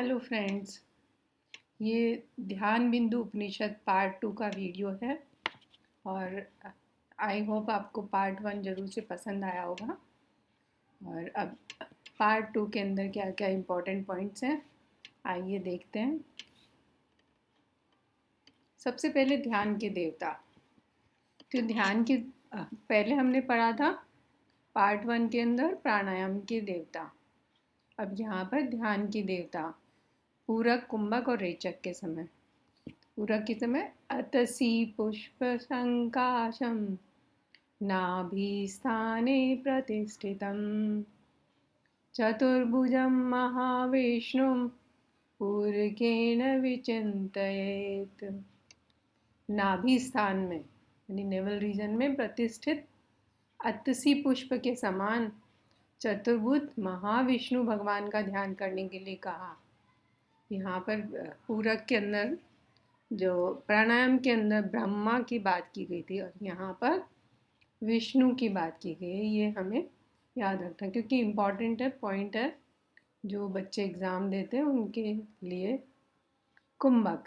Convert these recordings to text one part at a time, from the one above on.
Hello friends, ये ध्यान बिंदु उपनिषद पार्ट 2 का वीडियो है और आई होप आपको पार्ट 1 ज़रूर से पसंद आया होगा। और अब पार्ट 2 के अंदर क्या क्या इम्पोर्टेंट पॉइंट्स हैं, आइए देखते हैं। सबसे पहले ध्यान के देवता। तो ध्यान के पहले हमने पढ़ा था पार्ट 1 के अंदर प्राणायाम के देवता। अब यहाँ पर ध्यान के देवता पूरक, कुंभक और रेचक के समय। पूरक के समय अतसी पुष्प संकाशम नाभिस्थाने प्रतिष्ठितम चतुर्भुजं महाविष्णुं पूरकेण विचिन्तयेत्। नाभि स्थान में यानी नेवल रीजन में प्रतिष्ठित अतसी पुष्प के समान चतुर्भुज महाविष्णु भगवान का ध्यान करने के लिए कहा। यहाँ पर पूरक के अंदर जो प्राणायाम के अंदर ब्रह्मा की बात की गई थी और यहाँ पर विष्णु की बात की गई है। ये हमें याद रखना क्योंकि इम्पॉर्टेंट है, पॉइंट है जो बच्चे एग्ज़ाम देते हैं उनके लिए। कुंभक।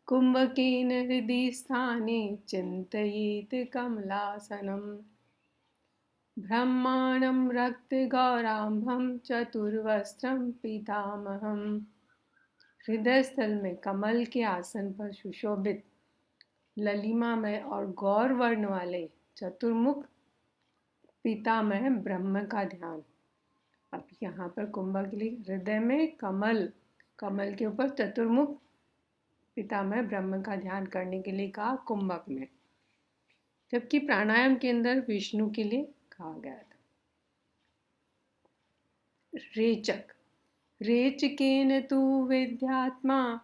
कुंभकेन हृदि स्थाने चिन्तयेत् कमलासनम ब्रह्माणं रक्तगौराम्भं चतुर्वस्त्रं पीतामहम्। हृदय स्थल में कमल के आसन पर सुशोभित ललिमामय और गौर वर्ण वाले चतुर्मुख पितामह ब्रह्म का ध्यान। अब यहाँ पर कुंभक के लिए हृदय में कमल, कमल के ऊपर चतुर्मुख पितामह ब्रह्म का ध्यान करने के लिए कहा कुंभक में, जबकि प्राणायाम के अंदर विष्णु के लिए कहा गया था। रेचक। रेचकेन तु विद्यात्मा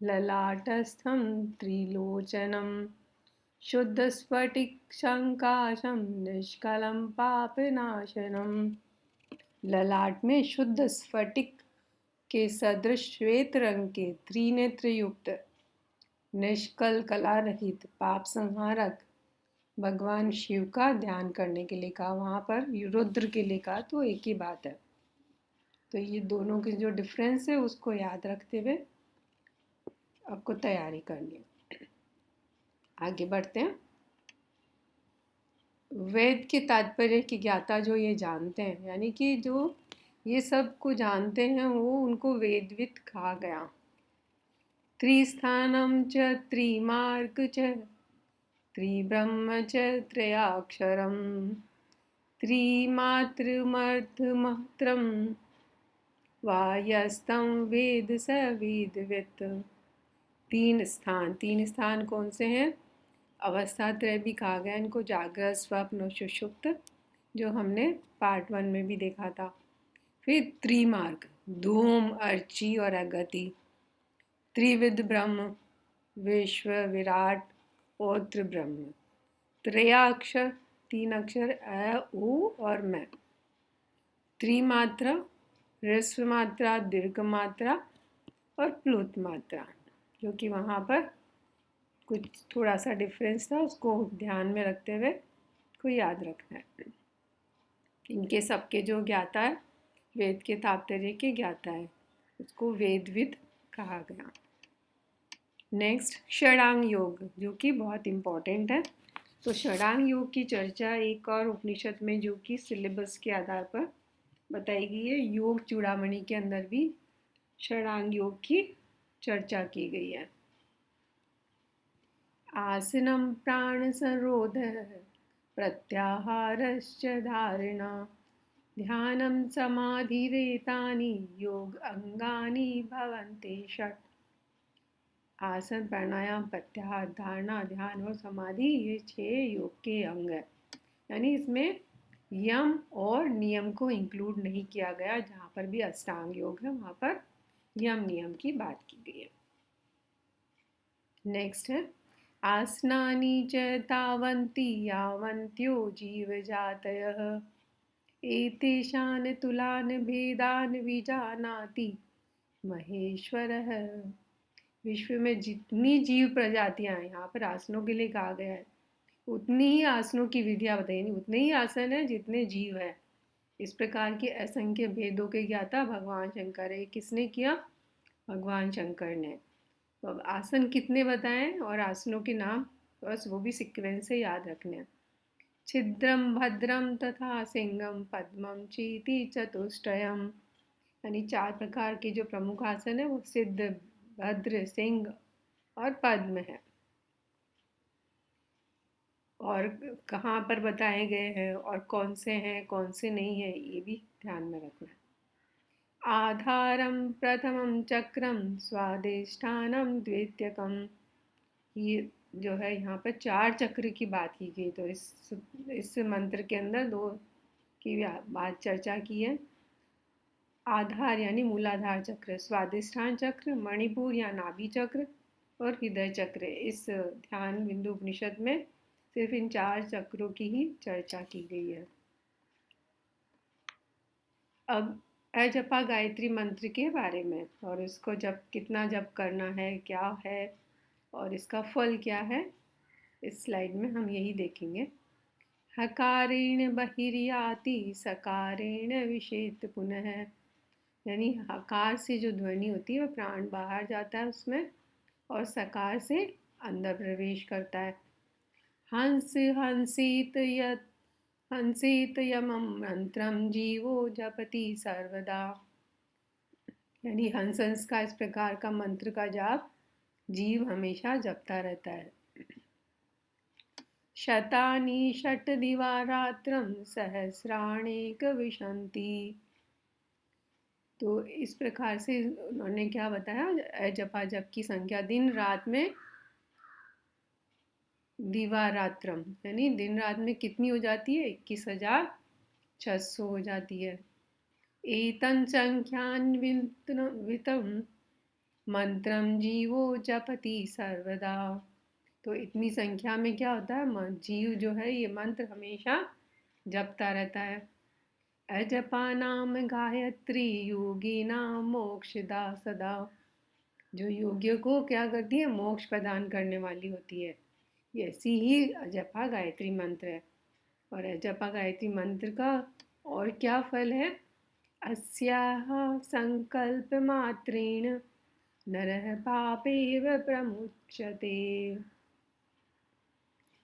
ललाटस्थं त्रिलोचनं शुद्धस्फटिकसंकाशं निष्कलं पापनाशनम। ललाट में शुद्ध स्फटिक के सदृश श्वेत रंग के त्रिनेत्र युक्त निष्कल कला रहित पाप संहारक भगवान शिव का ध्यान करने के लिए कहा। वहाँ पर रुद्र के लिए कहा, तो एक ही बात है। तो ये दोनों के जो डिफरेंस है उसको याद रखते हुए आपको तैयारी करनी है। आगे बढ़ते हैं। वेद के तात्पर्य की ज्ञाता जो ये जानते हैं, यानी कि जो ये सब को जानते हैं वो उनको वेदविद कहा गया। त्रिस्थानम च त्रिमार्ग च त्रिब्रह्म च त्रयाक्षरम त्रिमात्रमर्थमहत्रम वायस्तं वेद स वेदवित्। तीन स्थान कौन से हैं? अवस्था त्रय भी कहा गया इनको, जागृत, स्वप्न और सुषुप्त, जो हमने पार्ट 1 में भी देखा था। फिर त्रिमार्ग, धूम, अर्ची और अगति। त्रिविध ब्रह्म, विश्व, विराट और त्रिब्रह्म। त्रयाक्षर, 3 अक्षर अ, उ और मैं। त्रिमात्रा, ह्रस्व मात्रा, दीर्घ मात्रा और प्लुत मात्रा, जो कि वहाँ पर कुछ थोड़ा सा डिफरेंस था, उसको ध्यान में रखते हुए को याद रखना है। इनके सबके जो ज्ञाता है, वेद के तात्पर्य के ज्ञाता है, उसको वेदविद कहा गया। नेक्स्ट षडांग योग, जो कि बहुत इम्पोर्टेंट है। तो षडांग योग की चर्चा एक और उपनिषद में जो कि सिलेबस के आधार पर बताई गई है, योग चूड़ामणि के अंदर भी षडांग योग की चर्चा की गई है। आसनम प्राण संरोध प्रत्याहारश्च धारणा ध्यानं समाधिरेतानि योग अंगानि भवन्ति षट्। आसन, प्राणायाम, प्रत्याहार, धारणा, ध्यान और समाधि, ये 6 योग के अंग हैं। यानी इसमें यम और नियम को इंक्लूड नहीं किया गया। जहाँ पर भी अष्टांग योग है वहाँ पर यम नियम की बात की गई है। नेक्स्ट है आसनानि च तावन्ति यावन्त्यो जीवजातयः एतेषान् तुलान् भेदान् विजानाति महेश्वरः। विश्व में जितनी जीव प्रजातियां हैं, यहाँ पर आसनों के लिए कहा गया है, उतनी ही आसनों की विधियां बताई, उतने ही आसन है जितने जीव है। इस प्रकार के असंख्य भेदों के ज्ञाता भगवान शंकर है। किसने किया? भगवान शंकर ने। तो अब आसन कितने बताएं और आसनों के नाम बस वो भी सीक्वेंस से याद रखने हैं। छिद्रम भद्रम तथा सिंहम पद्मम चीति चतुष्टयम, यानी 4 प्रकार के जो प्रमुख आसन है वो सिद्ध, भद्र, सिंह और पद्म है। और कहाँ पर बताए गए हैं और कौन से हैं कौन से नहीं हैं ये भी ध्यान में रखना है। आधारम प्रथमम चक्रम स्वादिष्ठानम द्वितीयकम, ये जो है यहाँ पर 4 चक्र की बात की गई। तो इस मंत्र के अंदर 2 की बात चर्चा की है। आधार यानी मूलाधार चक्र, स्वादिष्ठान चक्र, मणिपुर या नाभि चक्र और हृदय चक्र। इस ध्यान बिंदु उपनिषद में सिर्फ इन 4 चक्रों की ही चर्चा की गई है। अब अजपा गायत्री मंत्र के बारे में और इसको जब कितना जप करना है, क्या है और इसका फल क्या है, इस स्लाइड में हम यही देखेंगे। हकारेण बहिर्याति सकारेण विषेत पुनः, यानी हकार से जो ध्वनि होती है वह प्राण बाहर जाता है उसमें और सकार से अंदर प्रवेश करता है। हंस हंसित यमं मंत्रम जीवो जपति सर्वदा, यानी हंस हंस का इस प्रकार का मंत्र का जाप जीव हमेशा जपता रहता है। शतानि षट्दिवारात्रं सहस्राणेक विशन्ति, तो इस प्रकार से उन्होंने क्या बताया, जपा जप की संख्या दिन रात में दिवारात्रम यानी दिन रात में कितनी हो जाती है, 21,600 हो जाती है। एतं संख्यान्वितं मंत्रम जीवो जपति सर्वदा, तो इतनी संख्या में क्या होता है, जीव जो है ये मंत्र हमेशा जपता रहता है। अजपानाम गायत्री योगिनां मोक्षदा सदा, जो योग्य को क्या करती है, मोक्ष प्रदान करने वाली होती है। ऐसी ही अजपा गायत्री मंत्र है। और अजपा गायत्री मंत्र का और क्या फल है, अस्याः संकल्प मात्रेण नरः पापेव प्रमुच्यते,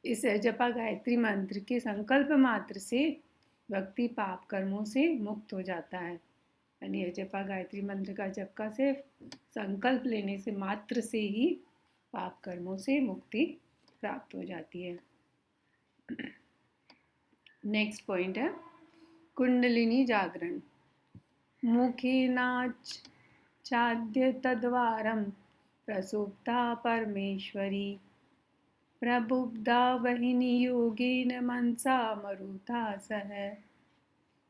इस जपा गायत्री मंत्र के संकल्प मात्र से व्यक्ति पाप कर्मों से मुक्त हो जाता है। यानी जपा गायत्री मंत्र का जप का सिर्फ संकल्प लेने से मात्र से ही पाप कर्मों से मुक्ति प्राप्त हो जाती है। नेक्स्ट पॉइंट है कुंडलिनी जागरण। मुखेनाच्चाद्य तद्वारं प्रसुप्ता परमेश्वरी प्रबुद्धा वहिनी योगेन मनसा मरुता सह,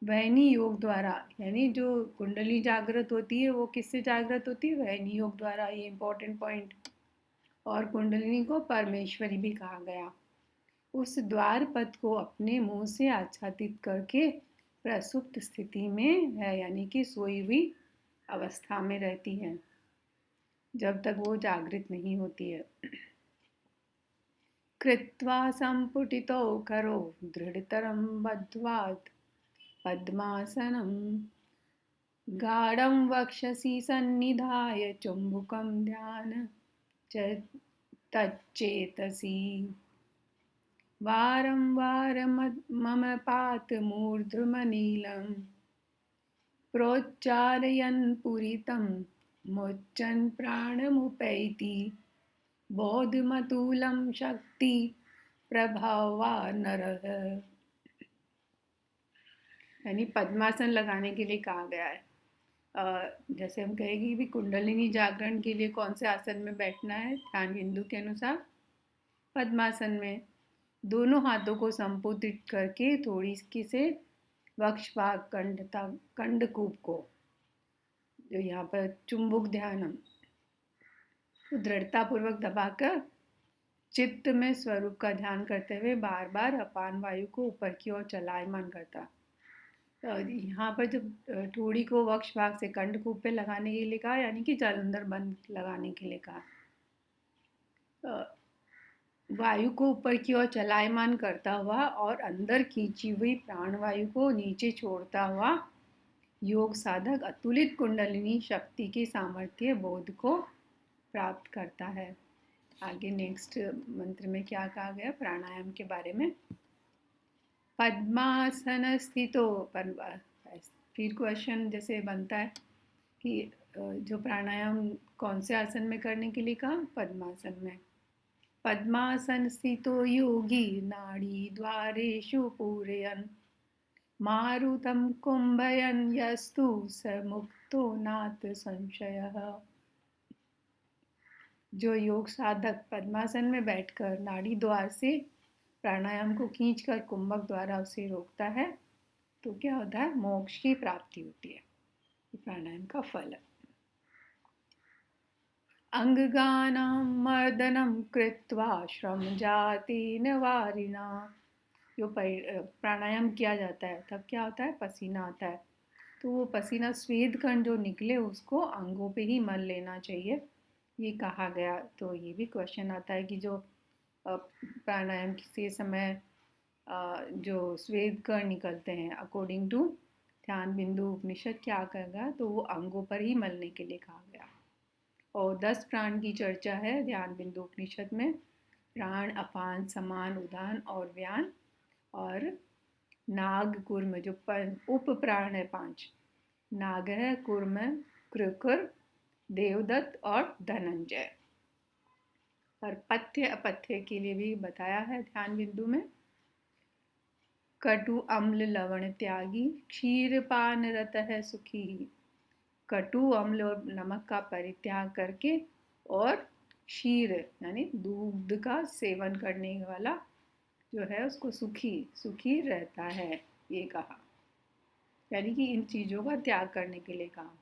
वहनी योग द्वारा, यानी जो कुंडली जागृत होती है वो किससे जागृत होती है, वहनी योग द्वारा, ये इंपॉर्टेंट पॉइंट। और कुंडलिनी को परमेश्वरी भी कहा गया। उस द्वार पथ को अपने मुंह से आच्छादित करके प्रसुप्त स्थिति में है, यानी कि सोई हुई अवस्था में रहती है जब तक वो जागृत नहीं होती है। कृत्वा संपुटितो करो दृढ़तरं बद्ध्वात् पद्मासनं गाढ़ं वक्षसि सन्निधाय चुम्बकं ध्यान तच्चेतसि वारं वारं मम पात मूर्ध्वमनीलं प्रोच्चारयन् पुरितं मुच्चन् प्राणमुपैति बोधमतुलं शक्ति प्रभावा नरः, यानी पद्मासन लगाने के लिए कहा गया है। जैसे हम कहेंगे कि कुंडलिनी जागरण के लिए कौन से आसन में बैठना है, ध्यान बिंदु के अनुसार पद्मासन में दोनों हाथों को संपुटित करके थोड़ी सी से वक्ष भाग कंडकूप को, जो यहाँ पर चुंबक ध्यानम, दृढ़ता पूर्वक दबाकर चित्त में स्वरूप का ध्यान करते हुए बार बार अपान वायु को ऊपर की ओर चलायमान करता। यहाँ पर जब ठोड़ी को वक्ष भाग से कंडकूप पे लगाने के लिए कहा, यानी कि जालंधर बंद लगाने के लिए कहा। वायु को ऊपर की ओर चलायमान करता हुआ और अंदर खींची हुई प्राणवायु को नीचे छोड़ता हुआ योग साधक अतुलित कुंडलिनी शक्ति की सामर्थ्य बोध को प्राप्त करता है। आगे नेक्स्ट मंत्र में क्या कहा गया प्राणायाम के बारे में। पद्मासन स्थितो फिर क्वेश्चन जैसे बनता है कि जो प्राणायाम कौन से आसन में करने के लिए कहा, पद्मासन में। पद्मासन स्थितो योगी नाड़ी द्वारेषु पूरयन् मारुतं कुंभयन् यस्तु स मुक्तो नाथ संशयः। जो योग साधक पद्मासन में बैठकर नाड़ी द्वार से प्राणायाम को खींचकर कुंभक द्वारा उसे रोकता है तो क्या होता है, मोक्ष की प्राप्ति होती है। प्राणायाम का फल। अंगगानां मर्दनं कृत्वा श्रम जाति निवारिणा। जो प्राणायाम किया जाता है तब क्या होता है, पसीना आता है, तो वो पसीना स्वेद कण जो निकले उसको अंगों पे ही मल लेना चाहिए, ये कहा गया। तो ये भी क्वेश्चन आता है कि जो प्राणायाम के समय जो स्वेद कण निकलते हैं, अकॉर्डिंग टू ध्यान बिंदु उपनिषद क्या कहेगा, तो वो अंगों पर ही मलने के लिए कहा गया। और 10 प्राण की चर्चा है ध्यान बिंदु उपनिषद में। प्राण, अपान, समान, उदान और व्यान। और नाग, कूर्म जो उप प्राण है 5, नाग है, कूर्म, कृकुर, देवदत्त और धनंजय। और पथ्य अपथ्य के लिए भी बताया है ध्यान बिंदु में। कटु अम्ल लवण त्यागी क्षीर पान रत है सुखी। कटु अम्ल और नमक का परित्याग करके और क्षीर यानी दूध का सेवन करने वाला जो है उसको सुखी रहता है, ये कहा। यानी कि इन चीज़ों का त्याग करने के लिए कहा।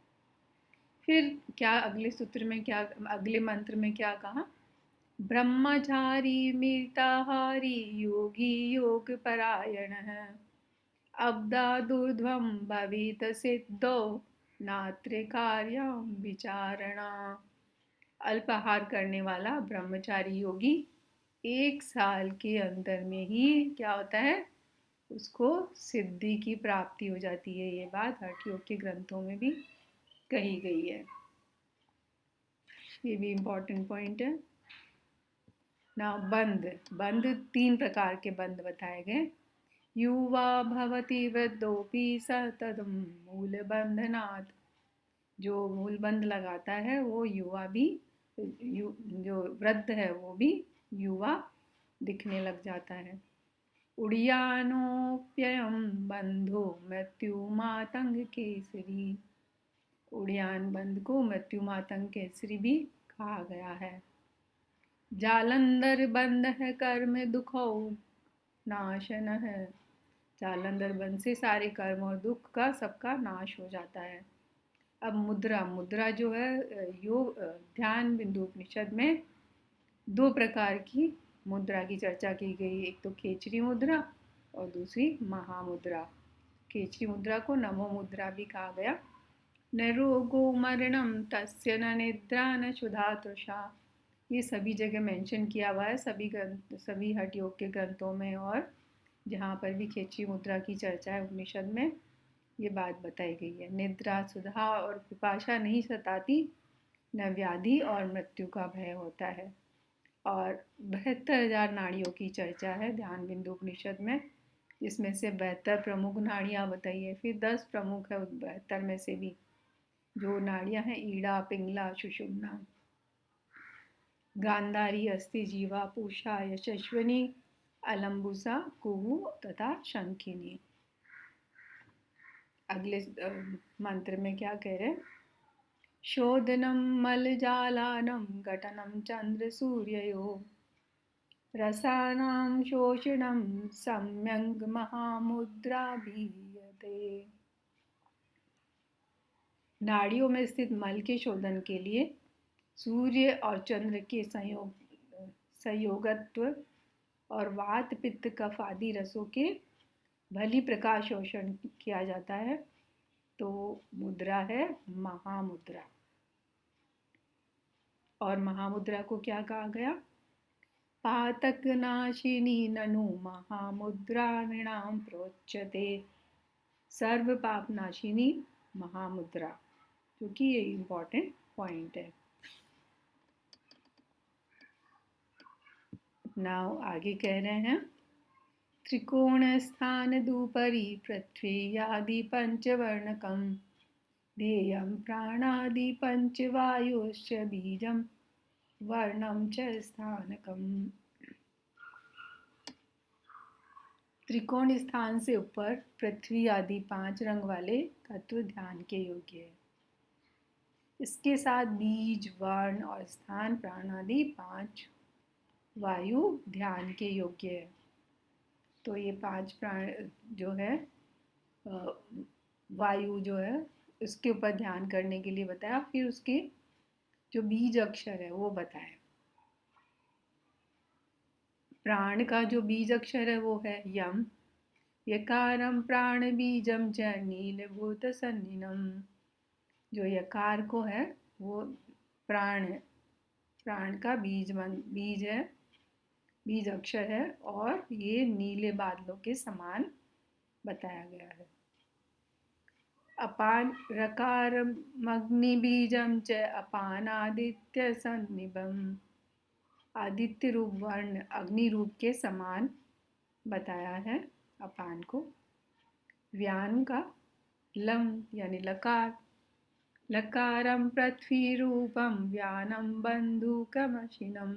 फिर क्या अगले सूत्र में क्या, अगले मंत्र में क्या कहा, ब्रह्मचारी मिताहारी योगी योग परायण है अब्दा दुर्ध्वम भवित सिद्धो नात्र कार्यम विचारणा। अल्पाहार करने वाला ब्रह्मचारी योगी 1 साल के अंदर में ही क्या होता है, उसको सिद्धि की प्राप्ति हो जाती है। ये बात हठ योग के ग्रंथों में भी कही गई है, ये भी इम्पोर्टेंट पॉइंट है ना। बंध 3 प्रकार के बंध बताए गए। युवा भवति वृद्धोपि सततं मूल बंधनात्। जो मूल बंध लगाता है वो युवा भी, जो वृद्ध है वो भी युवा दिखने लग जाता है। उड़ियानोप्ययम बंधो मृत्यु मातंग केसरी। उड़ियान बंध को मृत्यु मातंग केसरी भी कहा गया है। जालंधर बंध है कर्म दुखो नाशन है। जालंधर बंध से सारे कर्म और दुख का सबका नाश हो जाता है। अब मुद्रा जो है योग ध्यान बिंदु उपनिषद में 2 प्रकार की मुद्रा की चर्चा की गई। एक तो खेचरी मुद्रा और दूसरी महामुद्रा। खेचरी मुद्रा को नमो मुद्रा भी कहा गया। न रोगो मरणम तस्य न निद्रा न क्षुधा तृषा। ये सभी जगह मेंशन किया हुआ है, सभी हठ योग के ग्रंथों में, और जहाँ पर भी खेचरी मुद्रा की चर्चा है उपनिषद में ये बात बताई गई है। निद्रा, सुधा और पिपाशा नहीं सताती, न व्याधि और मृत्यु का भय होता है। और 72,000 नाड़ियों की चर्चा है ध्यान बिंदु उपनिषद में, जिसमें से 72 प्रमुख नाड़ियाँ बताई है। फिर 10 प्रमुख है 72 में से भी। जो नाड़ियाँ हैं ईड़ा, पिंगला, सुषुम्ना, गांधारी, अस्थि, जीवा, पूषा, यशस्विनी, अलम्बुसा, कुहू तथा शंखिनी। अगले मंत्र में क्या कह रहे हैं, शोधनम मलजालानम घटनम चंद्र सूर्ययो रसानां शोषणम सम्यंग महामुद्रा भीयते। नाड़ियों में स्थित मल के शोधन के लिए सूर्य और चंद्र के संयोगत्व और वात, पित्त, कफ आदि रसों के भली प्रकाश शोषण किया जाता है, तो मुद्रा है महामुद्रा। और महामुद्रा को क्या कहा गया, पातक नाशिनी ननु महामुद्रा नृणाम प्रोच्यते। सर्व पाप नाशिनी महामुद्रा, क्योंकि ये इम्पोर्टेंट पॉइंट है। नाउ आगे कह रहे हैं, त्रिकोण स्थान दुपरि पृथ्वी आदि पंचवर्णकम ध्येयं प्राणादि पंचवायुश्च बीजम वर्णम च स्थानकम। त्रिकोण स्थान से ऊपर पृथ्वी आदि 5 रंग वाले तत्व ध्यान के योग्य है। इसके साथ बीज, वर्ण और स्थान, प्राण आदि 5 वायु ध्यान के योग्य है। तो ये 5 प्राण जो है, वायु जो है उसके ऊपर ध्यान करने के लिए बताया। फिर उसके जो बीज अक्षर है वो बताया। प्राण का जो बीज अक्षर है वो है यम। यकारम प्राण बीजम च नीलभूत सन्निनम। जो यकार को है वो प्राण है, प्राण का बीज है, बीज अक्षर है, और ये नीले बादलों के समान बताया गया है। अपान रकारमग्नि बीजम च अपानादित्य सन्निभम। आदित्य रूप वर्ण अग्नि रूप के समान बताया है अपान को। व्यान का लम यानी लकार। लकारम पृथ्वी रूपम व्यानम बंधुकमशिनम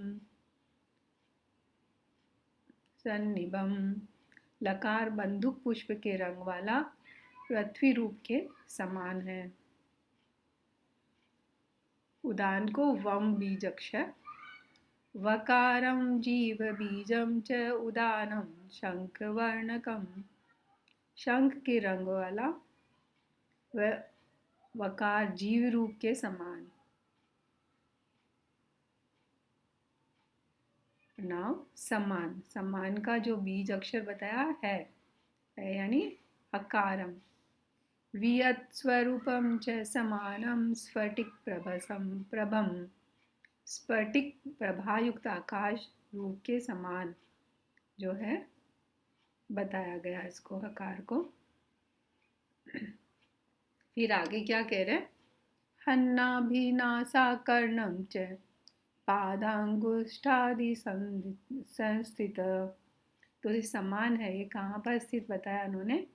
सन्निभम। लकार बंदूक पुष्प के रंग वाला पृथ्वी रूप के समान है। उदान को वम बीज अक्षर। वकारम जीव बीजम च उदानम शंख वर्णकम। शंख के रंग वाला वकार जीव रूप के समान। नाउ समान, समान का जो बीज अक्षर बताया है यानी हकारम। वियत स्वरूपम च समानम स्फटिक प्रभम। स्फटिक प्रभायुक्त आकाश रूप के समान जो है बताया गया इसको, हकार को। फिर आगे क्या कह रहे हैं, हन्नाभिनासा कर्णम च पादांगुष्ठादि संस्थित। तो ये समान है, ये कहाँ पर स्थित बताया उन्होंने,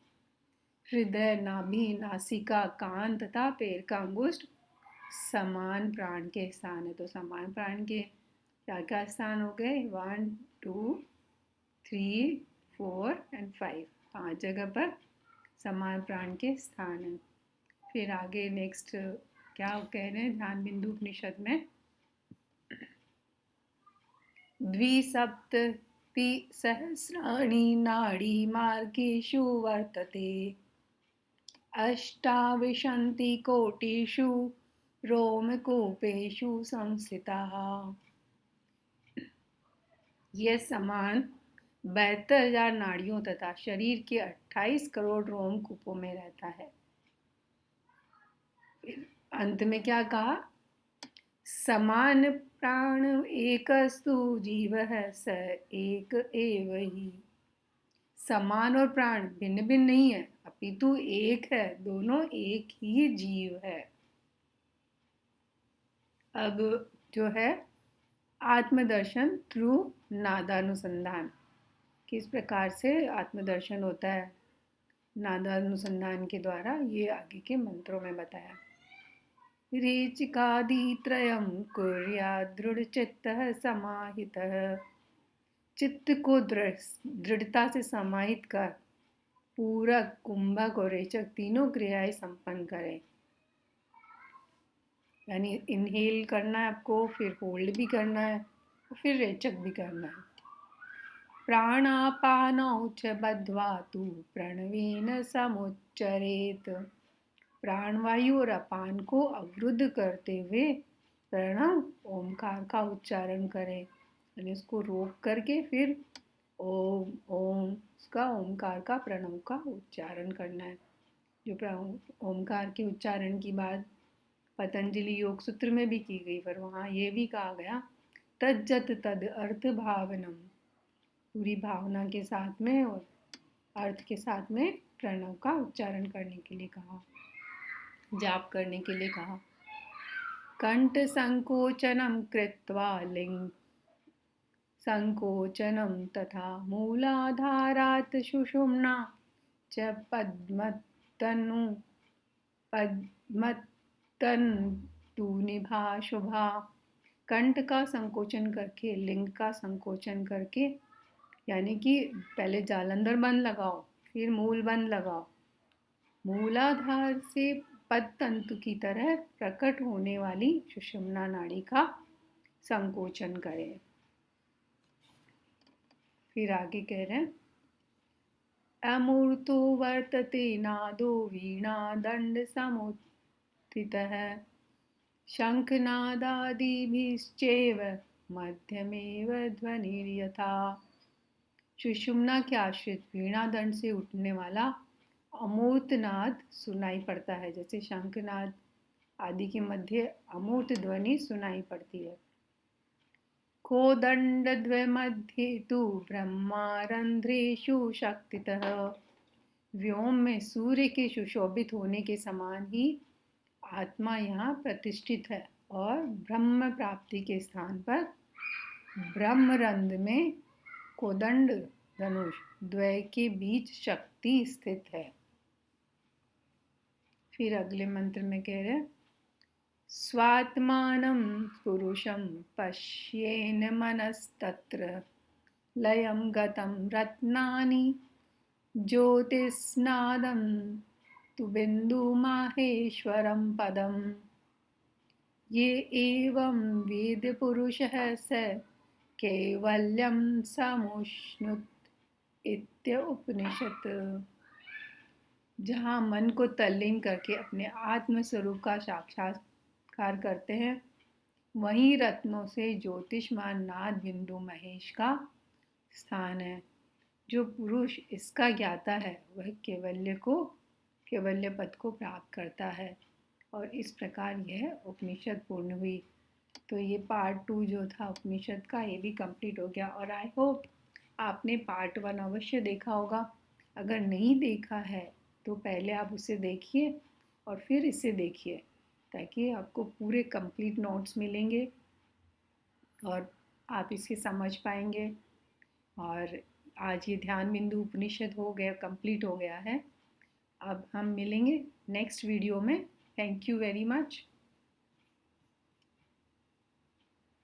हृदय, नाभि, नासिका, कान तथा पैर का अंगुष्ठ समान प्राण के स्थान है। तो समान प्राण के क्या क्या स्थान हो गए, 1 2 3 4 और 5, 5 जगह पर समान प्राण के स्थान है। फिर आगे नेक्स्ट क्या कह रहे हैं, ध्यान बिंदु उपनिषद में द्विसप्तति सहस्राणि नाड़ी मार्गेषु वर्तते अष्टाविंशति कोटिषु रोमकूपेषु संस्थिताः। यह समान 72,000 नाड़ियों तथा शरीर के 28 करोड़ रोमकूपों में रहता है। अंत में क्या कहा, समान प्राण एकस्तु जीवः स एक एव ही। समान और प्राण भिन्न भिन्न नहीं है, अपितु एक है, दोनों एक ही जीव है। अब जो है आत्मदर्शन थ्रू नादानुसंधान, किस प्रकार से आत्मदर्शन होता है नादानुसंधान के द्वारा, ये आगे के मंत्रों में बताया। रेचिकादित्रयं कुर्यात् दृढ़चित्तः समाहितः। चित्त को दृढ़ता से समाहित कर पूरक, कुंभक और रेचक तीनों क्रियाएं संपन्न करें। यानी इनहेल करना है आपको, फिर होल्ड भी करना है, और फिर रेचक भी करना है। प्राणापानौ च बद्ध्वा तु प्रणवेन समुच्चरेत। प्राणवायु और अपान को अवरुद्ध करते हुए प्रणव ओमकार का उच्चारण करें, यानी उसको रोक करके फिर ओम ओम उसका ओमकार का, प्रणव का उच्चारण करना है। जो ओमकार के उच्चारण की बात पतंजलि योग सूत्र में भी की गई, पर वहाँ ये भी कहा गया तज्जत तद अर्थ भावनम, पूरी भावना के साथ में और अर्थ के साथ में प्रणव का उच्चारण करने के लिए कहा। जाप करने के लिए कहा। कंठ संकोचनम कृत्वा लिंग संकोचनम तथा मूलाधारात् सुषुम्ना च पद्मतन्तुनिभा शुभा। कंठ का संकोचन करके, लिंग का संकोचन करके, यानी कि पहले जालंधर बंद लगाओ, फिर मूल बंद लगाओ, मूलाधार से पद तंतु की तरह प्रकट होने वाली सुषुम्ना नाड़ी का संकोचन करें। फिर आगे कह रहे हैं, अमूर्तो वर्तते नादो वीणा दंड समुत्थितः शंखनादादिभिश्चैव मध्यमेव ध्वनिर्यथा। सुषुम्ना के आश्रित वीणा दंड से उठने वाला अमूर्त नाद सुनाई पड़ता है, जैसे शंखनाद आदि के मध्य अमूर्त ध्वनि सुनाई पड़ती है। कोदंडद्वयमध्ये तु ब्रह्मारंध्रेषु शक्तितः। व्योम में सूर्य के सुशोभित होने के समान ही आत्मा यहाँ प्रतिष्ठित है और ब्रह्म प्राप्ति के स्थान पर ब्रह्मरंध्र में कोदंड धनुष द्वय के बीच शक्ति स्थित है। फिर अगले मंत्र में कह रहे हैं, स्वात्मानं पुरुषं पश्येन मनस्तत्र लयं गतं रत्नानि ज्योतिस्नादं तु बिन्दुमाहेश्वरं पदम्। ये एवं वेद पुरुषः स कैवल्यं समुष्णुत इत्य उपनिषत्। जहाँ मन को तल्लीन करके अपने आत्म स्वरूप का साक्षात्कार करते हैं, वहीं रत्नों से ज्योतिषमान नाद बिंदु महेश का स्थान है। जो पुरुष इसका ज्ञाता है वह कैवल्य पद को प्राप्त करता है। और इस प्रकार यह उपनिषद पूर्ण हुई। तो ये पार्ट 2 जो था उपनिषद का, ये भी कंप्लीट हो गया। और आई होप आपने पार्ट 1 अवश्य देखा होगा। अगर नहीं देखा है तो पहले आप उसे देखिए और फिर इसे देखिए, ताकि आपको पूरे कंप्लीट नोट्स मिलेंगे और आप इसे समझ पाएंगे। और आज ये ध्यान बिंदु उपनिषद हो गया, कंप्लीट हो गया है। अब हम मिलेंगे नेक्स्ट वीडियो में। Thank you very much.